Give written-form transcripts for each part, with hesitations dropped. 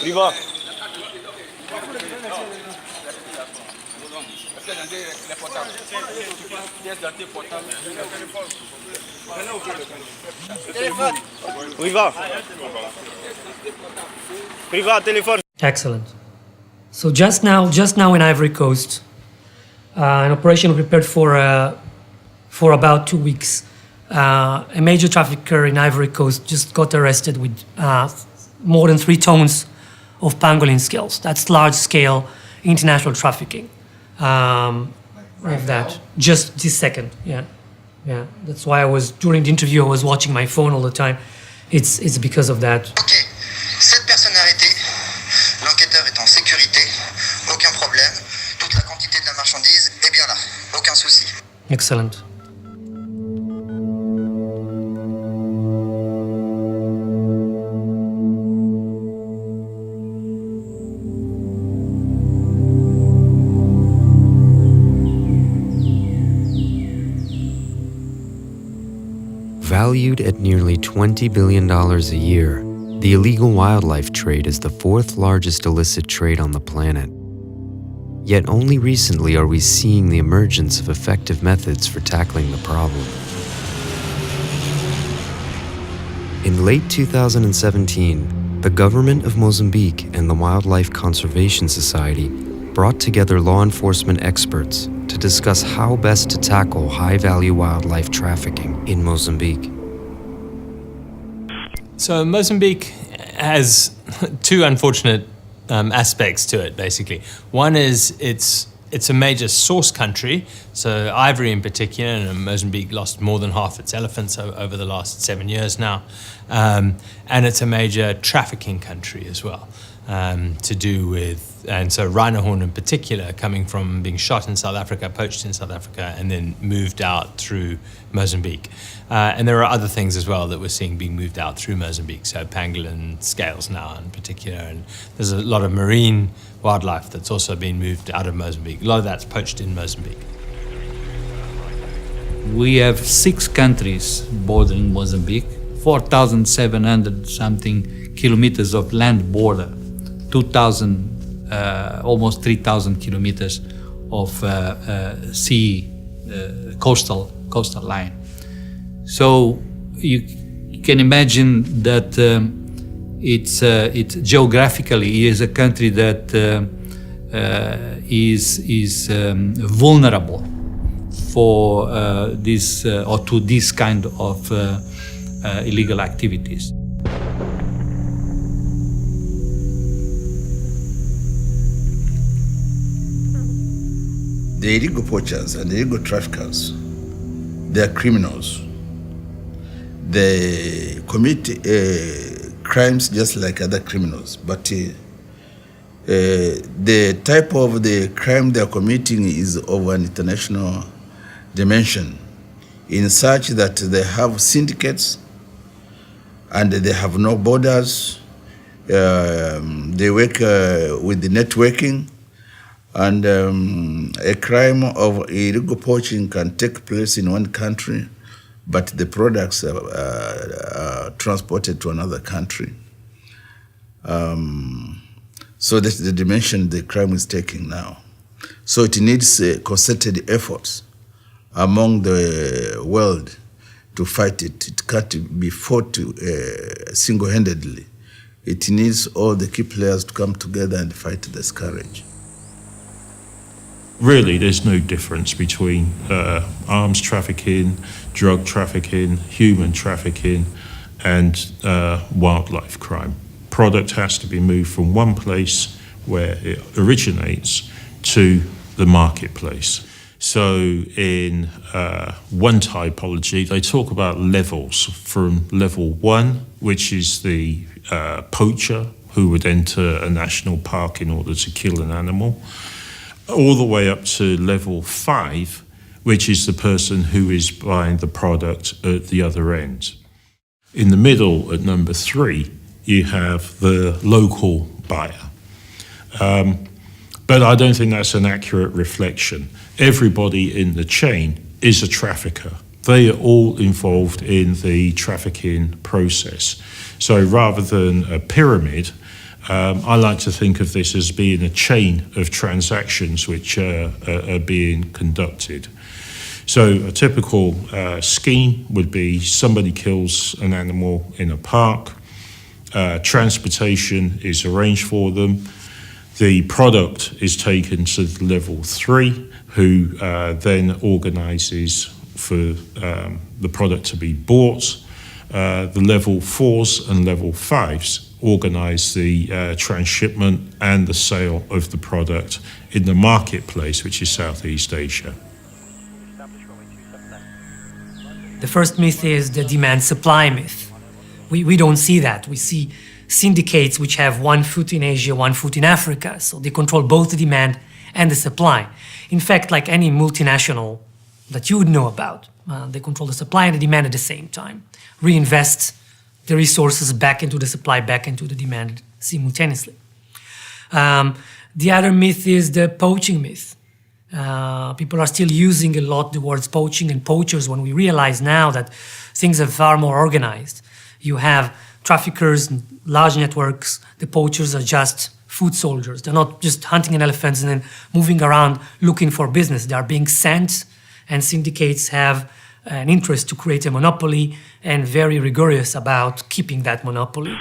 Viva. Viva. Viva, téléphone. Excellent. So just now in Ivory Coast, an operation prepared for about 2 weeks. A major trafficker in Ivory Coast just got arrested with more than 3 tons of pangolin scales. That's large-scale international trafficking of that. Just this second, yeah. That's why during the interview, I was watching my phone all the time. It's because of that. Ok, cette personne arrêtée, l'enquêteur est en sécurité, aucun problème, toute la quantité de la marchandise est bien là, aucun souci. Excellent. Valued at nearly $20 billion a year, the illegal wildlife trade is the 4th largest illicit trade on the planet. Yet only recently are we seeing the emergence of effective methods for tackling the problem. In late 2017, the government of Mozambique and the Wildlife Conservation Society brought together law enforcement experts to discuss how best to tackle high-value wildlife trafficking in Mozambique. So Mozambique has 2 unfortunate aspects to it, basically. One is it's a major source country, so ivory in particular, and Mozambique lost more than half its elephants over the last 7 years now. And it's a major trafficking country as well, to do with, and so rhino horn in particular, coming from being shot in South Africa, poached in South Africa, and then moved out through Mozambique. And there are other things as well that we're seeing being moved out through Mozambique, so pangolin scales now in particular, and there's a lot of marine wildlife that's also been moved out of Mozambique. A lot of that's poached in Mozambique. We have 6 countries bordering Mozambique, 4,700 something kilometers of land border, 2,000, almost 3,000 kilometers of sea coastal line. So you can imagine that it's geographically is a country that is vulnerable for this or to this kind of illegal activities. The illegal poachers and the illegal traffickers, they are criminals. They commit crimes just like other criminals, but the type of the crime they are committing is of an international dimension, in such that they have syndicates and they have no borders. They work with the networking. And a crime of illegal poaching can take place in one country, but the products are transported to another country. So that's the dimension the crime is taking now. So it needs concerted efforts among the world to fight it. It can't be fought single-handedly. It needs all the key players to come together and fight the scourge. Really, there's no difference between arms trafficking, drug trafficking, human trafficking, and wildlife crime. Product has to be moved from one place where it originates to the marketplace. So in one typology, they talk about levels, from level 1, which is the poacher who would enter a national park in order to kill an animal, all the way up to level 5, which is the person who is buying the product at the other end. In the middle, at number 3, you have the local buyer. But I don't think that's an accurate reflection. Everybody in the chain is a trafficker. They are all involved in the trafficking process. So rather than a pyramid, I like to think of this as being a chain of transactions which are being conducted. So a typical scheme would be somebody kills an animal in a park, transportation is arranged for them, the product is taken to level 3, who then organises for the product to be bought. The level 4s and level 5s organise the transshipment and the sale of the product in the marketplace, which is Southeast Asia. The first myth is the demand-supply myth. We don't see that. We see syndicates which have one foot in Asia, one foot in Africa, so they control both the demand and the supply. In fact, like any multinational that you would know about, they control the supply and the demand at the same time, reinvest the resources back into the supply, back into the demand simultaneously. The other myth is the poaching myth. People are still using a lot the words poaching and poachers when we realize now that things are far more organized. You have traffickers, large networks. The poachers are just foot soldiers. They're not just hunting elephants and then moving around looking for business. They are being sent, and syndicates have an interest to create a monopoly and very rigorous about keeping that monopoly.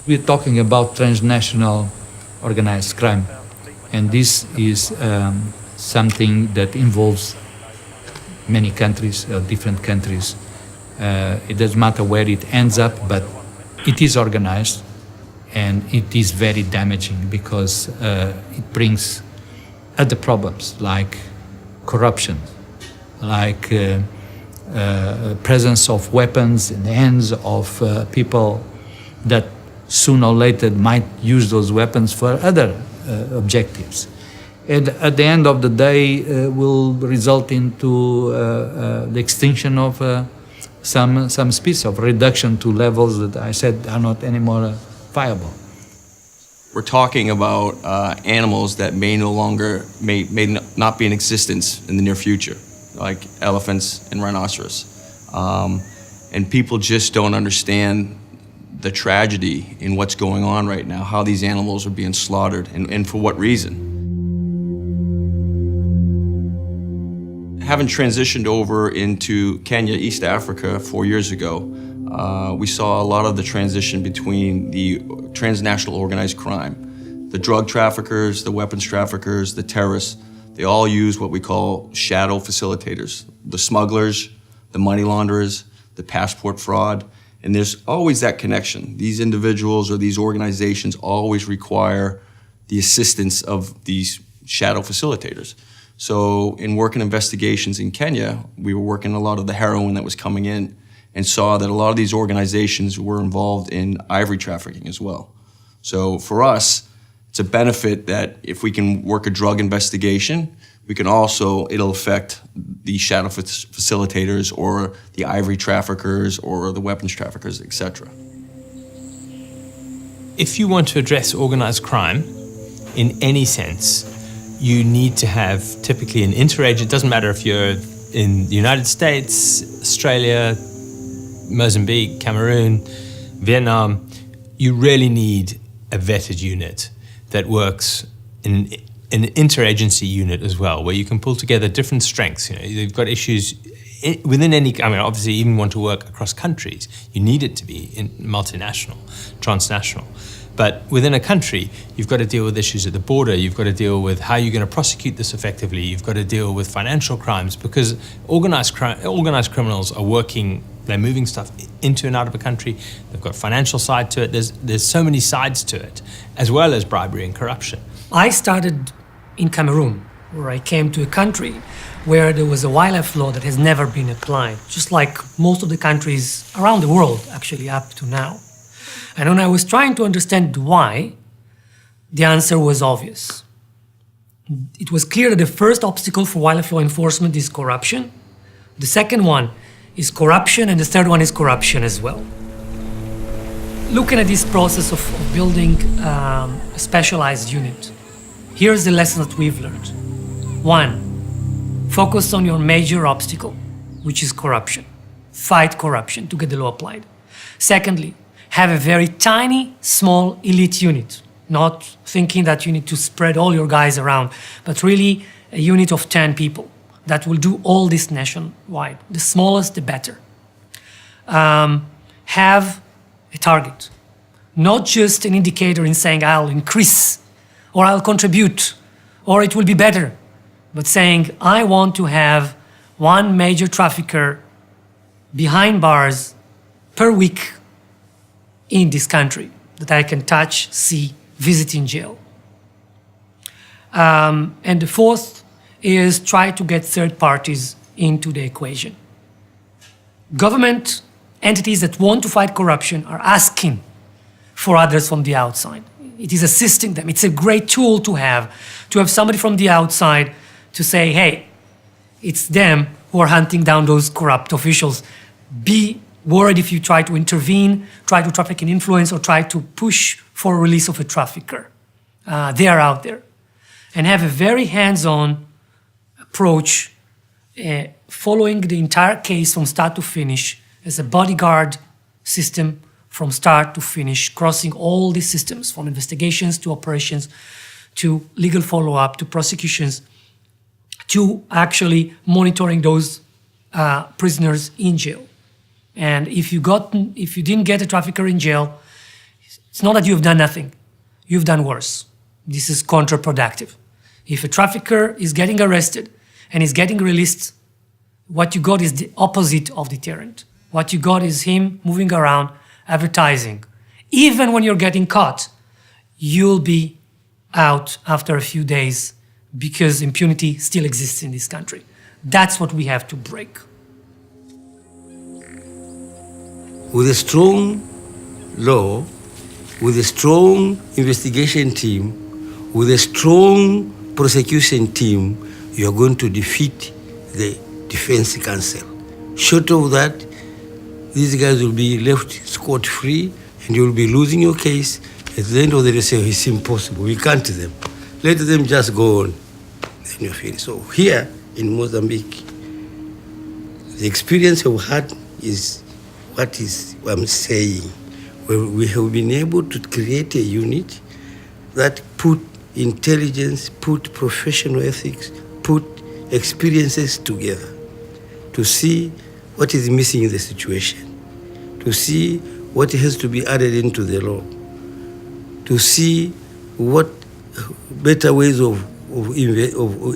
We're talking about transnational organized crime, and this is something that involves many countries, different countries. It doesn't matter where it ends up, but it is organized, and it is very damaging because it brings other problems like corruption, like presence of weapons in the hands of people that sooner or later might use those weapons for other objectives. And at the end of the day will result into the extinction of some species, of reduction to levels that I said are not anymore viable. We're talking about animals that may not be in existence in the near future, like elephants and rhinoceros. And people just don't understand the tragedy in what's going on right now, how these animals are being slaughtered, and for what reason. Having transitioned over into Kenya, East Africa 4 years ago, we saw a lot of the transition between the transnational organized crime. The drug traffickers, the weapons traffickers, the terrorists, they all use what we call shadow facilitators. The smugglers, the money launderers, the passport fraud, and there's always that connection. These individuals or these organizations always require the assistance of these shadow facilitators. So in working investigations in Kenya, we were working a lot of the heroin that was coming in and saw that a lot of these organizations were involved in ivory trafficking as well. So for us, it's a benefit that if we can work a drug investigation, we can also, it'll affect the shadow facilitators or the ivory traffickers or the weapons traffickers, etc. If you want to address organized crime in any sense, you need to have typically an interagent. It doesn't matter if you're in the United States, Australia, Mozambique, Cameroon, Vietnam. You really need a vetted unit that works in an interagency unit as well, where you can pull together different strengths. You know, you've got issues within any, I mean, obviously you even want to work across countries. You need it to be multinational, transnational. But within a country, you've got to deal with issues at the border. You've got to deal with how you're going to prosecute this effectively. You've got to deal with financial crimes because organized criminals are working, they're moving stuff into and out of a country. They've got financial side to it. There's so many sides to it, as well as bribery and corruption. I started in Cameroon, where I came to a country where there was a wildlife law that has never been applied, just like most of the countries around the world, actually, up to now. And when I was trying to understand why, the answer was obvious. It was clear that the first obstacle for wildlife law enforcement is corruption. The second one is corruption, and the third one is corruption as well. looking at this process of building a specialized unit, here's the lesson that we've learned. 1, focus on your major obstacle, which is corruption. Fight corruption to get the law applied. Secondly, have a very tiny, small, elite unit, not thinking that you need to spread all your guys around, but really a unit of 10 people that will do all this nationwide. The smallest, the better. Have a target, not just an indicator in saying I'll increase or I'll contribute or it will be better, but saying I want to have one major trafficker behind bars per week in this country that I can touch, see, visit in jail. And the fourth is try to get third parties into the equation. Government entities that want to fight corruption are asking for others from the outside. It is assisting them. It's a great tool to have somebody from the outside to say, hey, it's them who are hunting down those corrupt officials. Be worried if you try to intervene, try to traffic in influence, or try to push for release of a trafficker. They are out there. And have a very hands-on approach, following the entire case from start to finish as a bodyguard system from start to finish, crossing all these systems from investigations to operations to legal follow-up to prosecutions to actually monitoring those prisoners in jail. And if you didn't get a trafficker in jail, it's not that you've done nothing, you've done worse. This is counterproductive. If a trafficker is getting arrested and is getting released, what you got is the opposite of deterrent. What you got is him moving around, advertising. Even when you're getting caught, you'll be out after a few days because impunity still exists in this country. That's what we have to break. With a strong law, with a strong investigation team, with a strong prosecution team, you are going to defeat the Defense Council. Short of that, these guys will be left scot-free and you will be losing your case. At the end of the day, say, it's impossible, we can't do them. Let them just go on. Then you feel. So here in Mozambique, the experience we've had is what I'm saying. We have been able to create a unit that put intelligence, put professional ethics, put experiences together to see what is missing in the situation, to see what has to be added into the law, to see what better ways of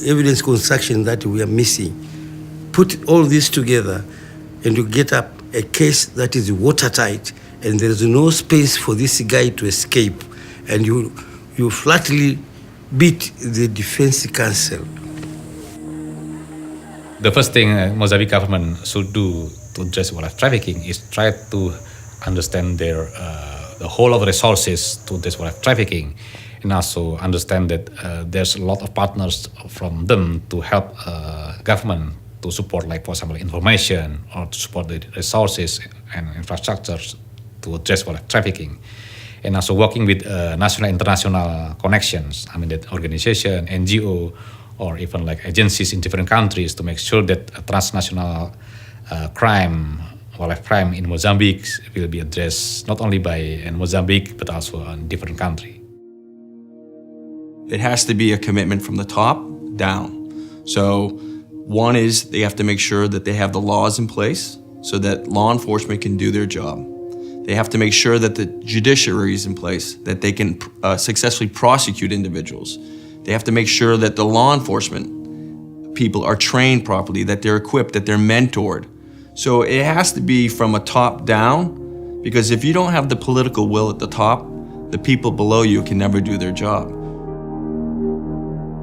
evidence construction that we are missing. Put all this together and you get up a case that is watertight and there is no space for this guy to escape, and you flatly beat the Defense Council. The first thing Mozambique government should do to address wildlife trafficking is try to understand the whole of the resources to address wildlife trafficking, and also understand that there's a lot of partners from them to help government to support, like for example, information or to support the resources and infrastructures to address wildlife trafficking. And also working with national and international connections, I mean that organization, NGO, or even like agencies in different countries to make sure that transnational crime, wildlife crime in Mozambique will be addressed not only by Mozambique, but also in different countries. It has to be a commitment from the top down. So one is they have to make sure that they have the laws in place so that law enforcement can do their job. They have to make sure that the judiciary is in place, that they can successfully prosecute individuals. They have to make sure that the law enforcement people are trained properly, that they're equipped, that they're mentored. So it has to be from a top down, because if you don't have the political will at the top, the people below you can never do their job.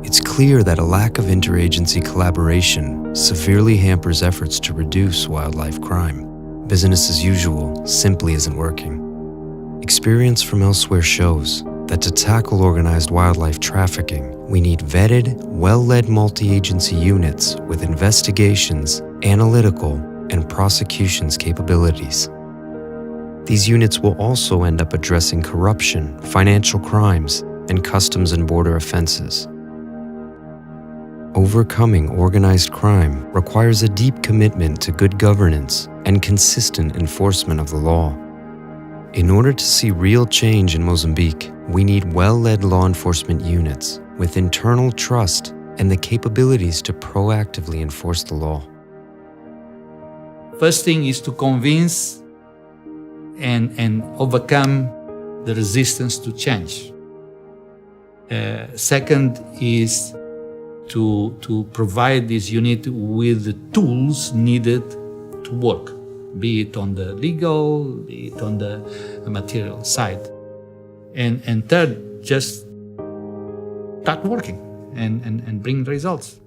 It's clear that a lack of interagency collaboration severely hampers efforts to reduce wildlife crime. Business as usual simply isn't working. Experience from elsewhere shows that to tackle organized wildlife trafficking, we need vetted, well-led multi-agency units with investigations, analytical, and prosecutions capabilities. These units will also end up addressing corruption, financial crimes, and customs and border offenses. Overcoming organized crime requires a deep commitment to good governance and consistent enforcement of the law. In order to see real change in Mozambique, we need well-led law enforcement units with internal trust and the capabilities to proactively enforce the law. First thing is to convince and overcome the resistance to change. Second is to provide this unit with the tools needed to work, be it on the legal, be it on the material side. And third, just start working and bring results.